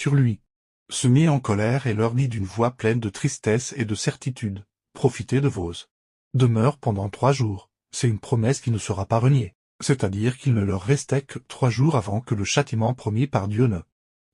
sur lui, se mit en colère et leur dit d'une voix pleine de tristesse et de certitude, « Profitez de vos demeures pendant 3 jours, c'est une promesse qui ne sera pas reniée. » C'est-à-dire qu'il ne leur restait que 3 jours avant que le châtiment promis par Dieu ne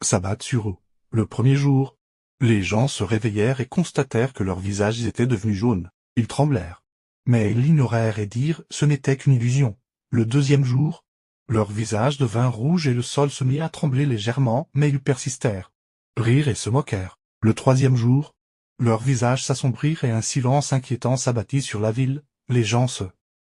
s'abatte sur eux. Le premier jour, les gens se réveillèrent et constatèrent que leurs visages étaient devenus jaunes. Ils tremblèrent. Mais ils l'ignorèrent et dirent, ce n'était qu'une illusion. Le deuxième jour, leurs visages devinrent rouges et le sol se mit à trembler légèrement, mais ils persistèrent. Rirent et se moquèrent. Le troisième jour, leurs visages s'assombrirent et un silence inquiétant s'abattit sur la ville. Les gens se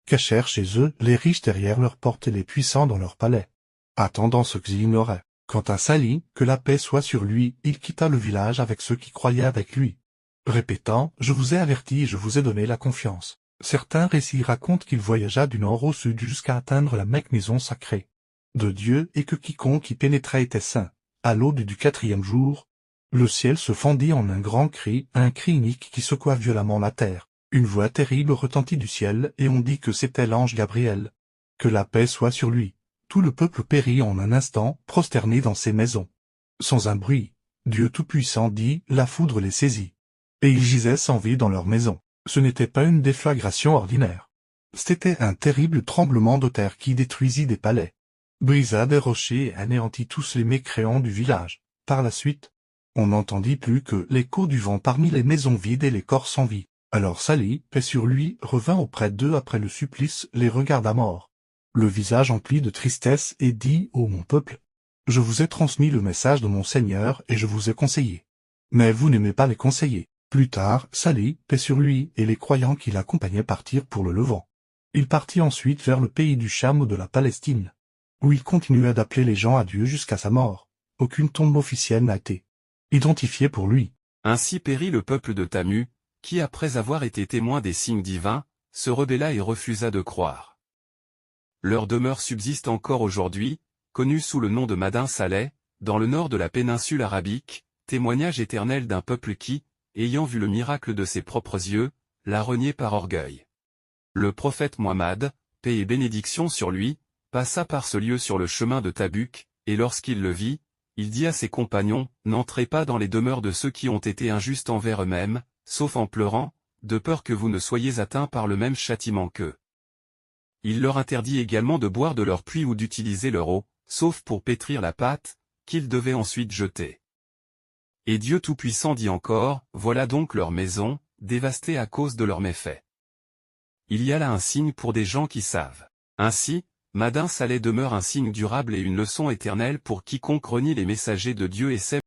cachèrent chez eux, les riches derrière leurs portes et les puissants dans leurs palais, attendant ce qu'ils ignoraient. Quant à Sali, que la paix soit sur lui, il quitta le village avec ceux qui croyaient avec lui, répétant, « Je vous ai averti et je vous ai donné la confiance. » Certains récits racontent qu'il voyagea du nord au sud jusqu'à atteindre la Mecque, maison sacrée de Dieu, et que quiconque y pénétrait était saint. À l'aube du 4e jour, le ciel se fendit en un grand cri, un cri unique qui secoua violemment la terre. Une voix terrible retentit du ciel, et on dit que c'était l'ange Gabriel. Que la paix soit sur lui. Tout le peuple périt en un instant, prosterné dans ses maisons. Sans un bruit, Dieu Tout-Puissant dit, la foudre les saisit. Et ils gisaient sans vie dans leurs maisons. Ce n'était pas une déflagration ordinaire. C'était un terrible tremblement de terre qui détruisit des palais, brisa des rochers et anéantit tous les mécréants du village. Par la suite, on n'entendit plus que l'écho du vent parmi les maisons vides et les corps sans vie. Alors Sali, paix sur lui, revint auprès d'eux après le supplice, les regarda mort, le visage empli de tristesse, et dit, « Ô mon peuple, je vous ai transmis le message de mon Seigneur et je vous ai conseillé. Mais vous n'aimez pas les conseillers. » Plus tard, Sali, paix sur lui, et les croyants qui l'accompagnaient partirent pour le Levant. Il partit ensuite vers le pays du Cham ou de la Palestine, où il continua d'appeler les gens à Dieu jusqu'à sa mort. Aucune tombe officielle n'a été identifiée pour lui. Ainsi périt le peuple de Tamu, qui après avoir été témoin des signes divins, se rebella et refusa de croire. Leur demeure subsiste encore aujourd'hui, connue sous le nom de Madin Saleh, dans le nord de la péninsule arabique, témoignage éternel d'un peuple qui, ayant vu le miracle de ses propres yeux, l'a renié par orgueil. Le prophète Muhammad, paix et bénédiction sur lui, passa par ce lieu sur le chemin de Tabuk, et lorsqu'il le vit, il dit à ses compagnons, « N'entrez pas dans les demeures de ceux qui ont été injustes envers eux-mêmes, sauf en pleurant, de peur que vous ne soyez atteints par le même châtiment qu'eux. » Il leur interdit également de boire de leur puits ou d'utiliser leur eau, sauf pour pétrir la pâte, qu'ils devaient ensuite jeter. Et Dieu Tout-Puissant dit encore, « Voilà donc leur maison, dévastée à cause de leurs méfaits. » Il y a là un signe pour des gens qui savent. Ainsi, Madin Saleh demeure un signe durable et une leçon éternelle pour quiconque renie les messagers de Dieu et sème